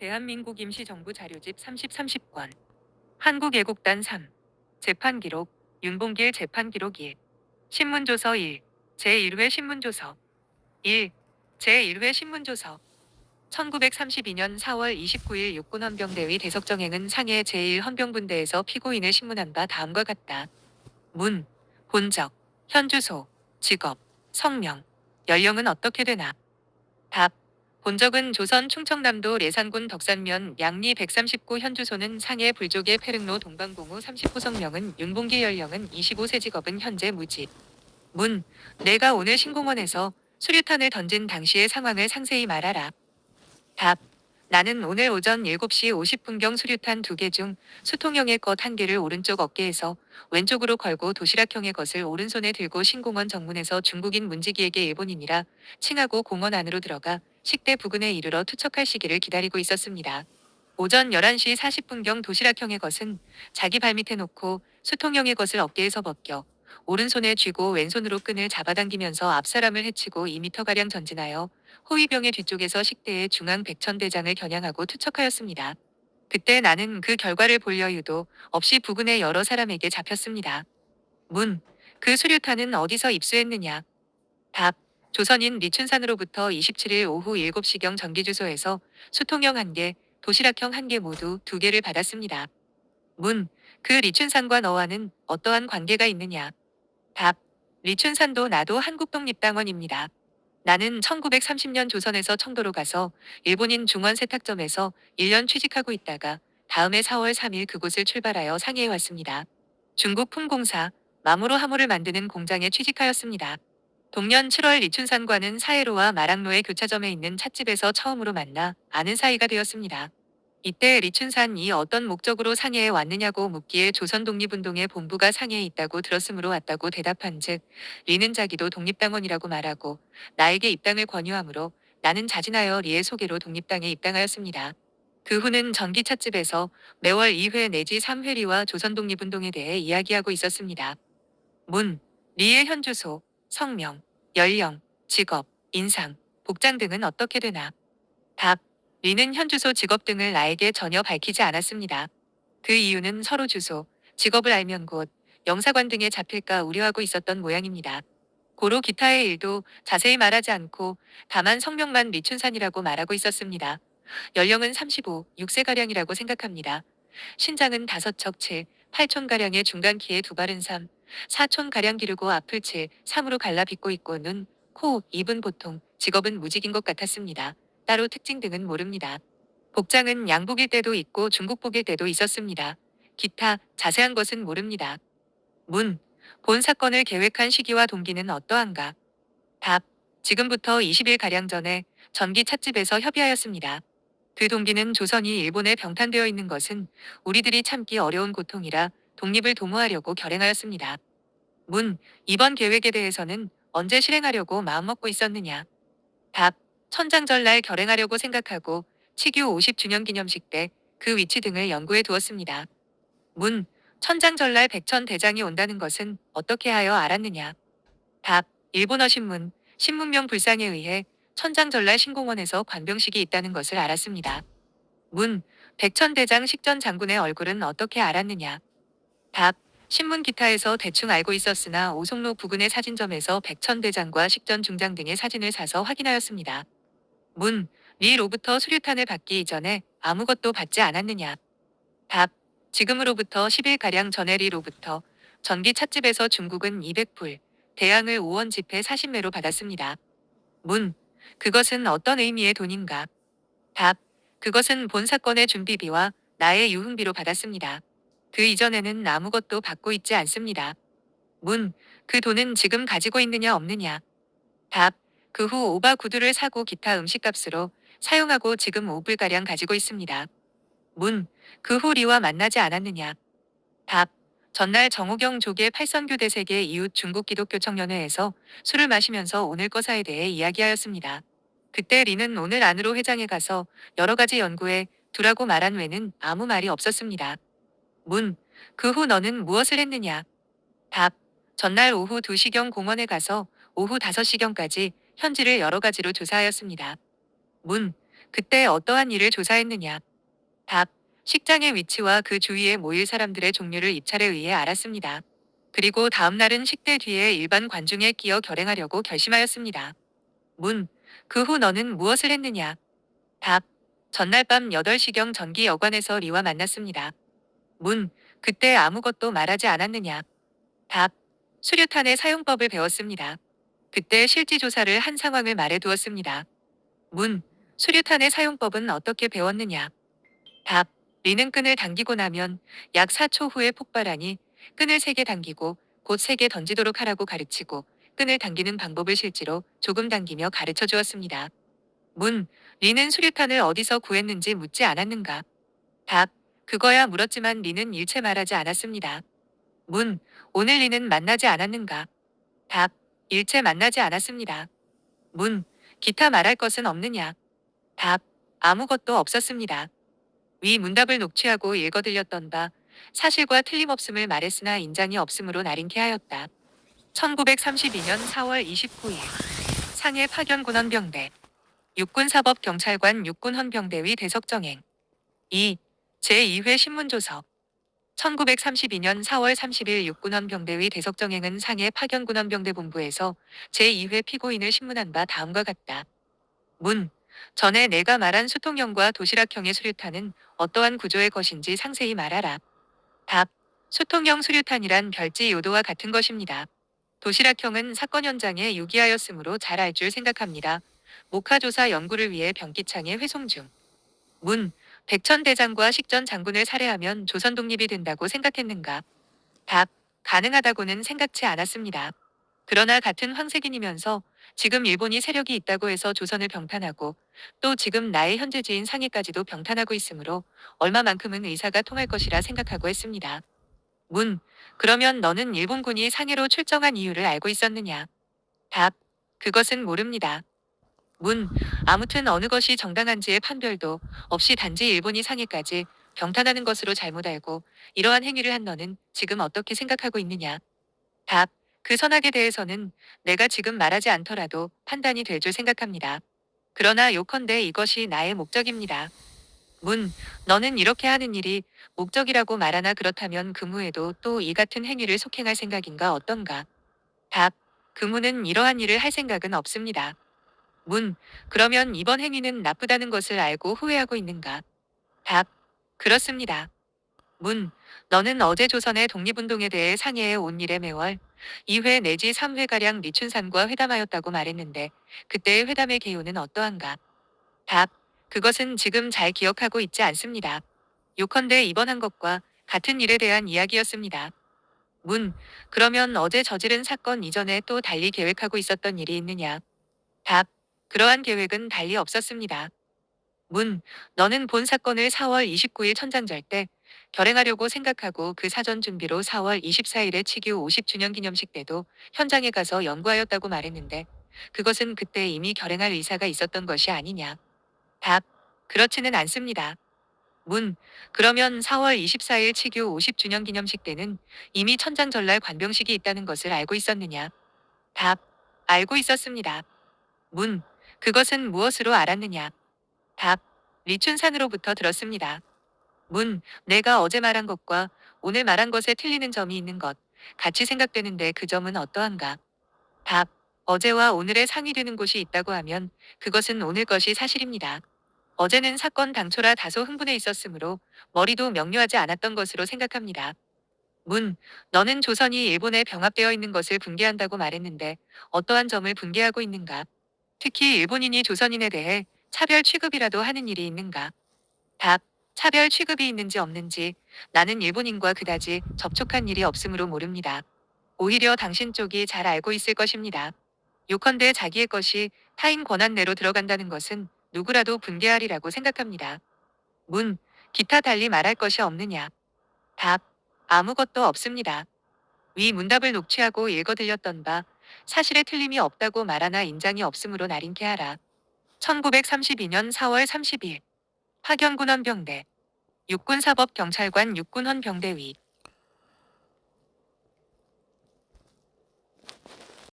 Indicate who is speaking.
Speaker 1: 대한민국 임시정부 자료집 30-30권. 한국애국단 3. 재판기록. 윤봉길 재판기록 1. 신문조서 1. 제1회 신문조서 1. 제1회 신문조서 1932년 4월 29일 육군헌병대의 대석정행은 상해 제1헌병분대에서 피고인을 신문한 바 다음과 같다. 문, 본적, 현주소, 직업, 성명, 연령은 어떻게 되나? 답. 본적은 조선 충청남도 예산군 덕산면 양리 139 현주소는 상해 불족의 페릉로 동방공우 30호 성명은 윤봉기 연령은 25세 직업은 현재 무직. 문. 내가 오늘 신공원에서 수류탄을 던진 당시의 상황을 상세히 말하라. 답. 나는 오늘 오전 7시 50분경 수류탄 2개 중 수통형의 것 1개를 오른쪽 어깨에서 왼쪽으로 걸고 도시락형의 것을 오른손에 들고 신공원 정문에서 중국인 문지기에게 일본인이라 칭하고 공원 안으로 들어가 식대 부근에 이르러 투척할 시기를 기다리고 있었습니다. 오전 11시 40분경 도시락형의 것은 자기 발밑에 놓고 수통형의 것을 어깨에서 벗겨 오른손에 쥐고 왼손으로 끈을 잡아당기면서 앞사람을 해치고 2m가량 전진하여 호위병의 뒤쪽에서 식대의 중앙 백천대장을 겨냥하고 투척하였습니다. 그때 나는 그 결과를 볼 여유도 없이 부근의 여러 사람에게 잡혔습니다. 문. 그 수류탄은 어디서 입수했느냐? 답. 조선인 리춘산으로부터 27일 오후 7시경 전기주소에서 수통형 1개, 도시락형 1개 모두 2개를 받았습니다. 문. 그 리춘산과 너와는 어떠한 관계가 있느냐? 답. 리춘산도 나도 한국독립당원입니다. 나는 1930년 조선에서 청도로 가서 일본인 중원 세탁점에서 1년 취직하고 있다가 다음해 4월 3일 그곳을 출발하여 상해에 왔습니다. 중국 품공사 마모로 하모를 만드는 공장에 취직하였습니다. 동년 7월 리춘산과는 사해로와 마랑로의 교차점에 있는 찻집에서 처음으로 만나 아는 사이가 되었습니다. 이때 리춘산이 어떤 목적으로 상해에 왔느냐고 묻기에 조선 독립운동의 본부가 상해에 있다고 들었으므로 왔다고 대답한 즉 리는 자기도 독립당원이라고 말하고 나에게 입당을 권유하므로 나는 자진하여 리의 소개로 독립당에 입당하였습니다. 그 후는 전기찻집에서 매월 2회 내지 3회 리와 조선 독립운동에 대해 이야기하고 있었습니다. 문, 리의 현주소, 성명, 연령, 직업, 인상, 복장 등은 어떻게 되나? 답. 리는 현주소 직업 등을 나에게 전혀 밝히지 않았습니다. 그 이유는 서로 주소, 직업을 알면 곧 영사관 등에 잡힐까 우려하고 있었던 모양입니다. 고로 기타의 일도 자세히 말하지 않고 다만 성명만 리춘산이라고 말하고 있었습니다. 연령은 35, 6세가량이라고 생각합니다. 신장은 5척 7, 8촌가량의 중간 키에 두 발은 3, 4촌가량 기르고 앞을 7, 3으로 갈라빗고 있고 눈, 코, 입은 보통, 직업은 무직인 것 같았습니다. 따로 특징 등은 모릅니다. 복장은 양복일 때도 있고 중국복일 때도 있었습니다. 기타, 자세한 것은 모릅니다. 문. 본 사건을 계획한 시기와 동기는 어떠한가? 답. 지금부터 20일가량 전에 전기 찻집에서 협의하였습니다. 그 동기는 조선이 일본에 병탄되어 있는 것은 우리들이 참기 어려운 고통이라 독립을 도모하려고 결행하였습니다. 문. 이번 계획에 대해서는 언제 실행하려고 마음먹고 있었느냐? 답. 천장절날 결행하려고 생각하고 치규 50주년 기념식 때 그 위치 등을 연구해 두었습니다. 문. 천장절날 백천대장이 온다는 것은 어떻게 하여 알았느냐? 답. 일본어 신문, 신문명 불상에 의해 천장절날 신공원에서 관병식이 있다는 것을 알았습니다. 문. 백천대장 식전 장군의 얼굴은 어떻게 알았느냐? 답. 신문 기타에서 대충 알고 있었으나 오송로 부근의 사진점에서 백천대장과 식전 중장 등의 사진을 사서 확인하였습니다. 문. 리로부터 수류탄을 받기 이전에 아무것도 받지 않았느냐? 답. 지금으로부터 10일가량 전에 리로부터 전기 찻집에서 중국은 200불, 대양을 5원 지폐 40매로 받았습니다. 문. 그것은 어떤 의미의 돈인가? 답. 그것은 본 사건의 준비비와 나의 유흥비로 받았습니다. 그 이전에는 아무것도 받고 있지 않습니다. 문. 그 돈은 지금 가지고 있느냐 없느냐? 답. 그 후 오바 구두를 사고 기타 음식값으로 사용하고 지금 5불가량 가지고 있습니다. 문. 그 후 리와 만나지 않았느냐? 답. 전날 정호경 조계 팔선교 대세계 이웃 중국 기독교 청년회에서 술을 마시면서 오늘 거사에 대해 이야기하였습니다. 그때 리는 오늘 안으로 회장에 가서 여러 가지 연구해 두라고 말한 외에는 아무 말이 없었습니다. 문. 그 후 너는 무엇을 했느냐? 답. 전날 오후 2시경 공원에 가서 오후 5시경까지 현지를 여러 가지로 조사하였습니다. 문. 그때 어떠한 일을 조사했느냐? 답. 식장의 위치와 그 주위에 모일 사람들의 종류를 입찰에 의해 알았습니다. 그리고 다음 날은 식대 뒤에 일반 관중에 끼어 결행하려고 결심하였습니다. 문. 그 후 너는 무엇을 했느냐? 답. 전날 밤 8시경 전기 여관에서 리와 만났습니다. 문. 그때 아무것도 말하지 않았느냐? 답. 수류탄의 사용법을 배웠습니다. 그때 실지 조사를 한 상황을 말해두었습니다. 문. 수류탄의 사용법은 어떻게 배웠느냐? 답. 리는 끈을 당기고 나면 약 4초 후에 폭발하니 끈을 3개 당기고 곧 3개 던지도록 하라고 가르치고 끈을 당기는 방법을 실제로 조금 당기며 가르쳐 주었습니다. 문. 리는 수류탄을 어디서 구했는지 묻지 않았는가? 답. 그거야 물었지만 리는 일체 말하지 않았습니다. 문. 오늘 리는 만나지 않았는가? 답. 일체 만나지 않았습니다. 문. 기타 말할 것은 없느냐? 답. 아무것도 없었습니다. 위 문답을 녹취하고 읽어들렸던 바 사실과 틀림없음을 말했으나 인장이 없으므로 나린케 하였다. 1932년 4월 29일 상해 파견군헌병대 육군사법경찰관 육군헌병대위 대석정행 2. 제2회 신문조서 1932년 4월 30일 육군헌병대위 대석정행은 상해 파견군헌병대 본부에서 제2회 피고인을 신문한 바 다음과 같다. 문. 전에 내가 말한 수통형과 도시락형의 수류탄은 어떠한 구조의 것인지 상세히 말하라. 답. 수통형 수류탄이란 별지 요도와 같은 것입니다. 도시락형은 사건 현장에 유기하였으므로 잘 알 줄 생각합니다. 목화조사 연구를 위해 병기창에 회송 중. 문. 백천대장과 식전 장군을 살해하면 조선 독립이 된다고 생각했는가? 답. 가능하다고는 생각치 않았습니다. 그러나 같은 황색인이면서 지금 일본이 세력이 있다고 해서 조선을 병탄하고 또 지금 나의 현재지인 상해까지도 병탄하고 있으므로 얼마만큼은 의사가 통할 것이라 생각하고 했습니다. 문. 그러면 너는 일본군이 상해로 출정한 이유를 알고 있었느냐? 답. 그것은 모릅니다. 문. 아무튼 어느 것이 정당한지의 판별도 없이 단지 일본이 상해까지 병탄하는 것으로 잘못 알고 이러한 행위를 한 너는 지금 어떻게 생각하고 있느냐? 답. 그 선악에 대해서는 내가 지금 말하지 않더라도 판단이 될 줄 생각합니다. 그러나 요컨대 이것이 나의 목적입니다. 문. 너는 이렇게 하는 일이 목적이라고 말하나 그렇다면 금후에도 또 이 같은 행위를 속행할 생각인가 어떤가? 답. 금후는 이러한 일을 할 생각은 없습니다. 문. 그러면 이번 행위는 나쁘다는 것을 알고 후회하고 있는가? 답. 그렇습니다. 문. 너는 어제 조선의 독립운동에 대해 상해에 온 일에 매월 2회 내지 3회가량 리춘산과 회담하였다고 말했는데 그때의 회담의 개요는 어떠한가? 답. 그것은 지금 잘 기억하고 있지 않습니다. 요컨대 이번 한 것과 같은 일에 대한 이야기였습니다. 문. 그러면 어제 저지른 사건 이전에 또 달리 계획하고 있었던 일이 있느냐? 답. 그러한 계획은 달리 없었습니다. 문. 너는 본 사건을 4월 29일 천장절 때 결행하려고 생각하고 그 사전 준비로 4월 24일에 치규 50주년 기념식 때도 현장에 가서 연구하였다고 말했는데 그것은 그때 이미 결행할 의사가 있었던 것이 아니냐? 답. 그렇지는 않습니다. 문. 그러면 4월 24일 치규 50주년 기념식 때는 이미 천장절날 관병식이 있다는 것을 알고 있었느냐? 답. 알고 있었습니다. 문. 그것은 무엇으로 알았느냐? 답. 리춘산으로부터 들었습니다. 문. 내가 어제 말한 것과 오늘 말한 것에 틀리는 점이 있는 것 같이 생각되는데 그 점은 어떠한가? 답. 어제와 오늘에 상이되는 곳이 있다고 하면 그것은 오늘 것이 사실입니다. 어제는 사건 당초라 다소 흥분해 있었으므로 머리도 명료하지 않았던 것으로 생각합니다. 문. 너는 조선이 일본에 병합되어 있는 것을 분개한다고 말했는데 어떠한 점을 분개하고 있는가? 특히 일본인이 조선인에 대해 차별 취급이라도 하는 일이 있는가? 답. 차별 취급이 있는지 없는지 나는 일본인과 그다지 접촉한 일이 없으므로 모릅니다. 오히려 당신 쪽이 잘 알고 있을 것입니다. 요컨대 자기의 것이 타인 권한 내로 들어간다는 것은 누구라도 분개하리라고 생각합니다. 문. 기타 달리 말할 것이 없느냐? 답. 아무것도 없습니다. 위 문답을 녹취하고 읽어들렸던 바 사실에 틀림이 없다고 말하나 인장이 없으므로 나린케 하라. 1932년 4월 30일 파견군헌병대 육군사법경찰관 육군헌병대위